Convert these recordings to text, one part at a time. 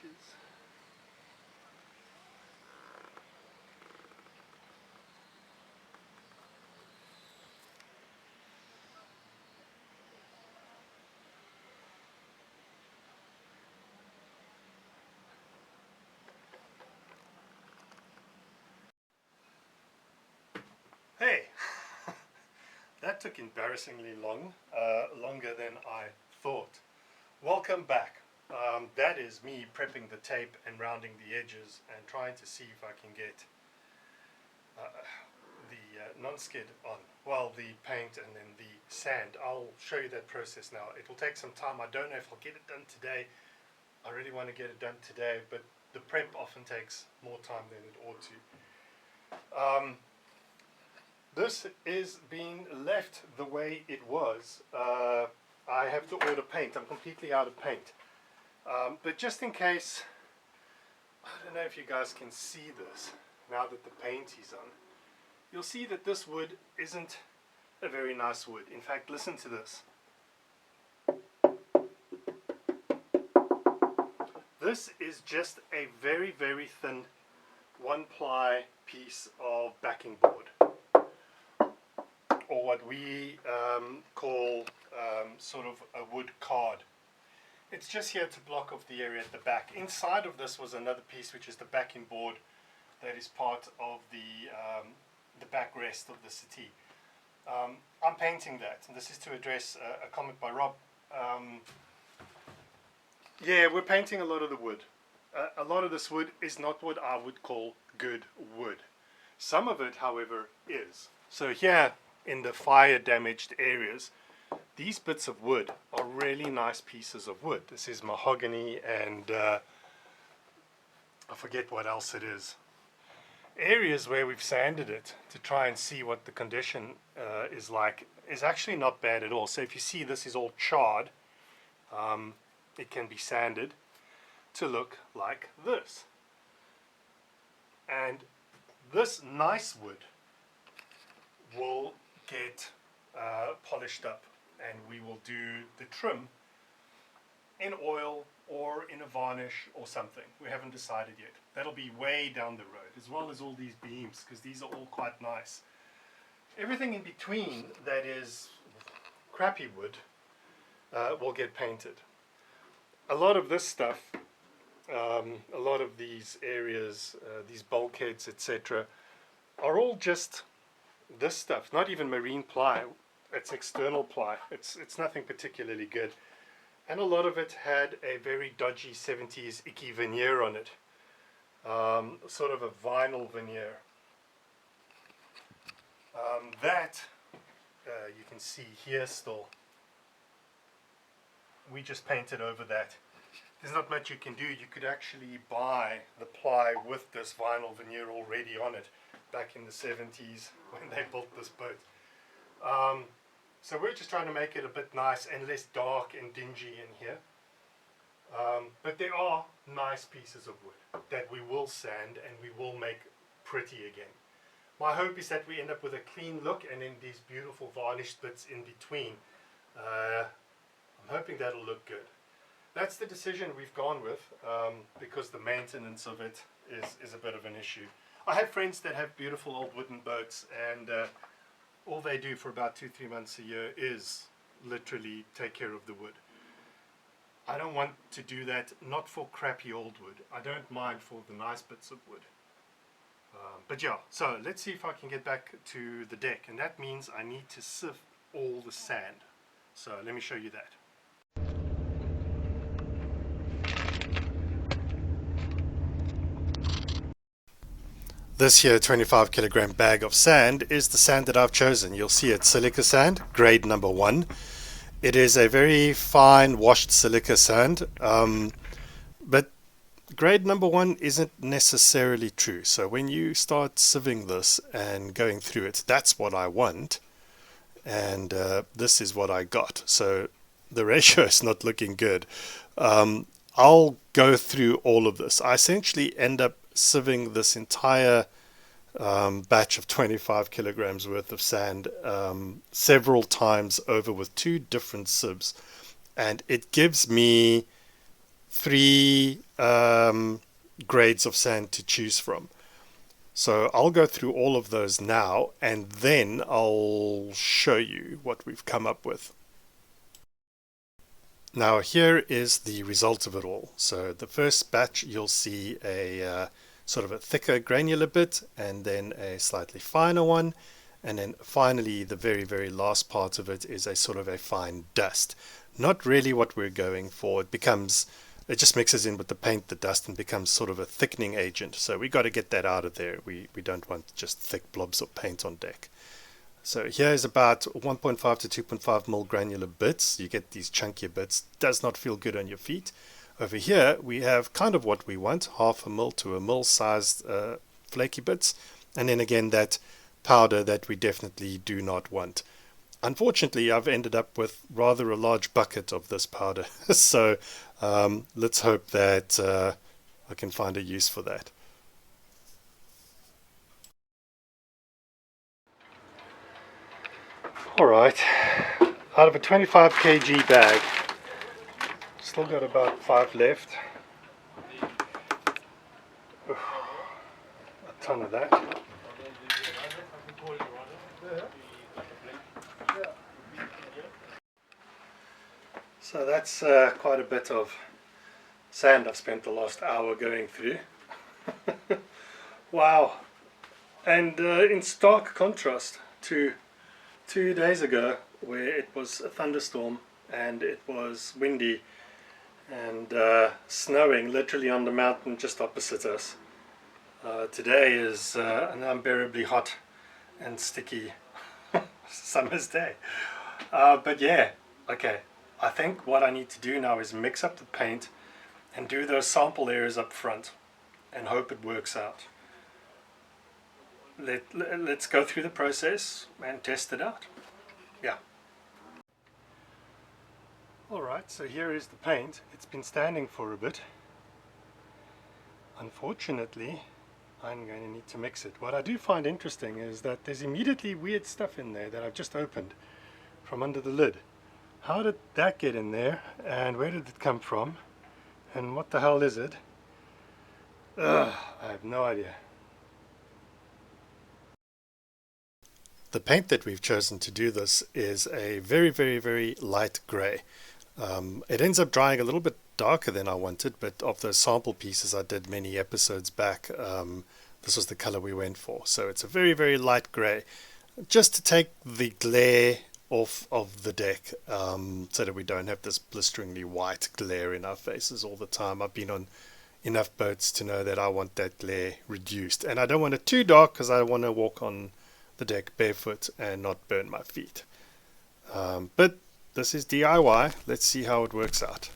edges. Hey, that took embarrassingly long, longer than I thought. Welcome back. That is me prepping the tape and rounding the edges and trying to see if I can get the non-skid on. Well, the paint and then the sand. I'll show you that process now. It will take some time. I don't know if I'll get it done today. I really want to get it done today, but the prep often takes more time than it ought to. This is being left the way it was. I have to order paint. I'm completely out of paint. But just in case, I don't know if you guys can see this now that the paint is on. You'll see that this wood isn't a very nice wood. In fact, listen to this. This is just a very, very thin one-ply piece of backing board, or what we call sort of a wood card. It's just here to block off the area at the back. Inside of this was another piece, which is the backing board that is part of the backrest of the settee. I'm painting that, and this is to address a comment by Rob. Yeah, we're painting a lot of the wood. A lot of this wood is not what I would call good wood. Some of it, however, is. So here in the fire damaged areas, these bits of wood are really nice pieces of wood. This is mahogany and I forget what else it is. Areas where we've sanded it to try and see what the condition is like is actually not bad at all. So if you see this is all charred, it can be sanded to look like this. And this nice wood will get polished up, and we will do the trim in oil or in a varnish or something. We haven't decided yet. That'll be way down the road, as well as all these beams, because these are all quite nice. Everything in between that is crappy wood will get painted. A lot of this stuff, a lot of these areas, these bulkheads, etc., are all just this stuff, not even marine ply. It's external ply. It's nothing particularly good. And a lot of it had a very dodgy 70s icky veneer on it. Sort of a vinyl veneer. That you can see here still. We just painted over that. There's not much you can do. You could actually buy the ply with this vinyl veneer already on it back in the 70s when they built this boat. So we're just trying to make it a bit nice and less dark and dingy in here. But there are nice pieces of wood that we will sand and we will make pretty again. My hope is that we end up with a clean look and then these beautiful varnished bits in between. I'm hoping that'll look good. That's the decision we've gone with, because the maintenance of it is a bit of an issue. I have friends that have beautiful old wooden boats, and all they do for about 2-3 months a year is literally take care of the wood. I don't want to do that, not for crappy old wood. I don't mind for the nice bits of wood. But yeah, so let's see if I can get back to the deck, and that means I need to sieve all the sand. So let me show you that. This here 25 kilogram bag of sand is the sand that I've chosen. You'll see it's silica sand, grade number 1. It is a very fine washed silica sand, but grade number 1 isn't necessarily true. So when you start sieving this and going through it, that's what I want, and this is what I got. So the ratio is not looking good. I'll go through all of this. I essentially end up sieving this entire batch of 25 kilograms worth of sand several times over with 2 different sieves, and it gives me three grades of sand to choose from. So I'll go through all of those now, and then I'll show you what we've come up with. Now here is the result of it all. So the first batch, you'll see a sort of a thicker granular bit, and then a slightly finer one, and then finally the very, very last part of it is a sort of a fine dust. Not really what we're going for. It just mixes in with the paint, the dust, and becomes sort of a thickening agent. So we got to get that out of there. We don't want just thick blobs of paint on deck. So here is about 1.5 to 2.5 mil granular bits. You get these chunkier bits. Does not feel good on your feet. Over here we have kind of what we want, half a mil to a mil sized flaky bits. And then again that powder that we definitely do not want. Unfortunately, I've ended up with rather a large bucket of this powder. So let's hope that I can find a use for that. Alright, out of a 25 kg bag, still got about 5 left. A ton of that. So that's quite a bit of sand I've spent the last hour going through. Wow. And in stark contrast to 2 days ago, where it was a thunderstorm and it was windy and snowing literally on the mountain just opposite us. Today is an unbearably hot and sticky summer's day. But yeah, okay. I think what I need to do now is mix up the paint and do those sample areas up front and hope it works out. Let's go through the process and test it out. Yeah. Alright, so here is the paint. It's been standing for a bit. Unfortunately, I'm going to need to mix it. What I do find interesting is that there's immediately weird stuff in there that I've just opened from under the lid. How did that get in there, and where did it come from, and what the hell is it? I have no idea. The paint that we've chosen to do this is a very, very, very light grey. It ends up drying a little bit darker than I wanted, but of those sample pieces I did many episodes back, this was the color we went for. So it's a very, very light grey, just to take the glare off of the deck, so that we don't have this blisteringly white glare in our faces all the time. I've been on enough boats to know that I want that glare reduced, and I don't want it too dark because I want to walk on the deck barefoot and not burn my feet. But this is DIY. Let's see how it works out.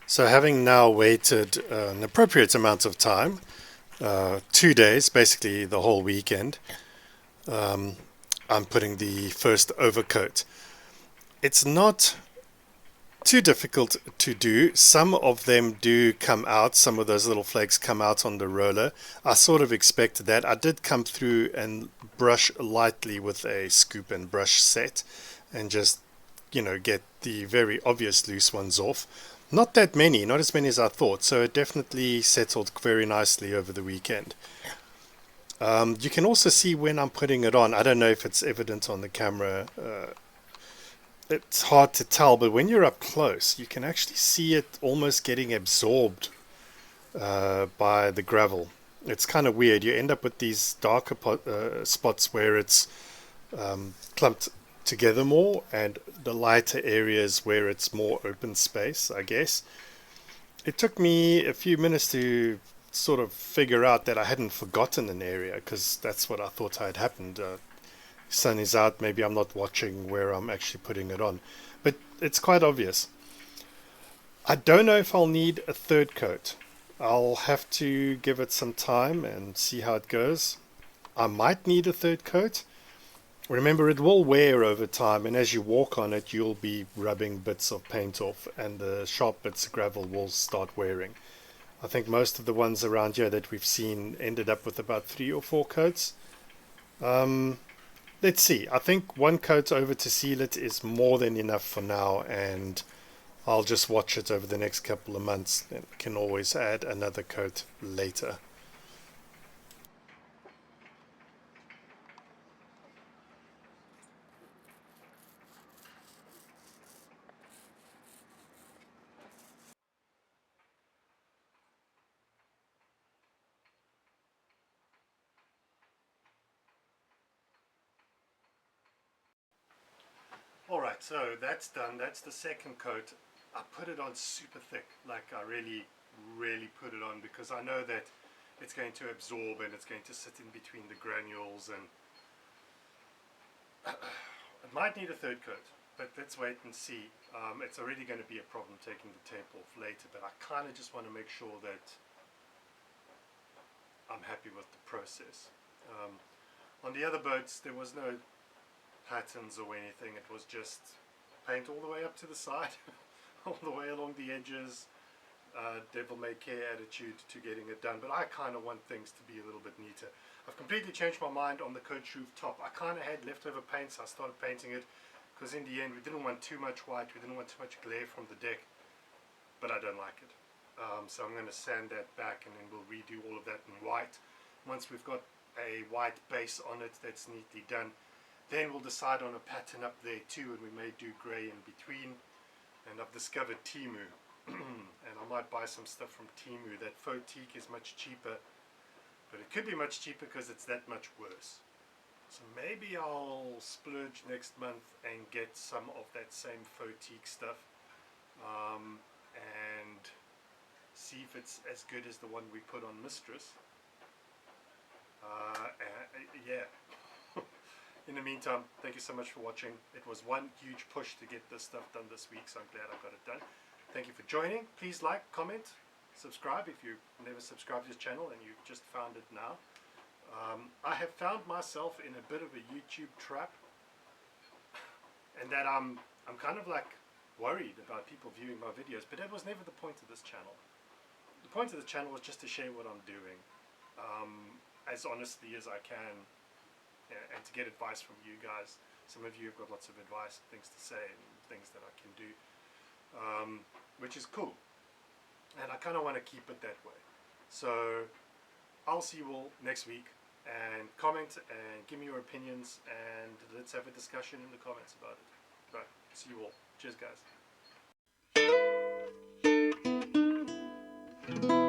So having now waited an appropriate amount of time, 2 days, basically the whole weekend, I'm putting the first overcoat. It's not too difficult to do. Some of them do come out, some of those little flakes come out on the roller. I sort of expected that. I did come through and brush lightly with a scoop and brush set and just, get the very obvious loose ones off. Not that many, not as many as I thought, so it definitely settled very nicely over the weekend. You can also see when I'm putting it on. I don't know if it's evident on the camera. It's hard to tell, but when you're up close, you can actually see it almost getting absorbed by the gravel. It's kind of weird. You end up with these darker spots where it's clumped together more, and the lighter areas where it's more open space, I guess. It took me a few minutes to sort of figure out that I hadn't forgotten an area, because that's what I thought had happened. Sun is out, maybe I'm not watching where I'm actually putting it on, but it's quite obvious. I don't know if I'll need a third coat. I'll have to give it some time and see how it goes. I might need a third coat. Remember, it will wear over time, and as you walk on it, you'll be rubbing bits of paint off, and the sharp bits of gravel will start wearing. I think most of the ones around here that we've seen ended up with about 3 or 4 coats. Let's see. I think 1 coat over to seal it is more than enough for now, and I'll just watch it over the next couple of months and can always add another coat later. Alright, so that's done. That's the second coat. I put it on super thick, like I really put it on, because I know that it's going to absorb and it's going to sit in between the granules, and it might need a third coat, but let's wait and see. It's already going to be a problem taking the tape off later, but I kind of just want to make sure that I'm happy with the process. On the other boats there was no patterns or anything. It was just paint all the way up to the side, all the way along the edges, devil may care attitude to getting it done. But I kind of want things to be a little bit neater. I've completely changed my mind on the coach roof top. I kind of had leftover paint, so I started painting it, because in the end we didn't want too much white, we didn't want too much glare from the deck, but I don't like it. So I'm going to sand that back, and then we'll redo all of that in white. Once we've got a white base on it that's neatly done, then we'll decide on a pattern up there too, and we may do grey in between. And I've discovered Temu, and I might buy some stuff from Temu. That faux teak is much cheaper, but it could be much cheaper because it's that much worse. So maybe I'll splurge next month and get some of that same faux teak stuff, and see if it's as good as the one we put on Mistress. Yeah. In the meantime, thank you so much for watching. It was one huge push to get this stuff done this week, so I'm glad I got it done. Thank you for joining. Please like, comment, subscribe if you've never subscribed to this channel and you've just found it now. I have found myself in a bit of a YouTube trap, and that I'm kind of like worried about people viewing my videos, but that was never the point of this channel. The point of the channel was just to share what I'm doing, as honestly as I can, and to get advice from you guys. Some of you have got lots of advice, things to say, and things that I can do, which is cool, and I kind of want to keep it that way. So I'll see you all next week, and comment and give me your opinions, and let's have a discussion in the comments about it. Right, see you all. Cheers guys.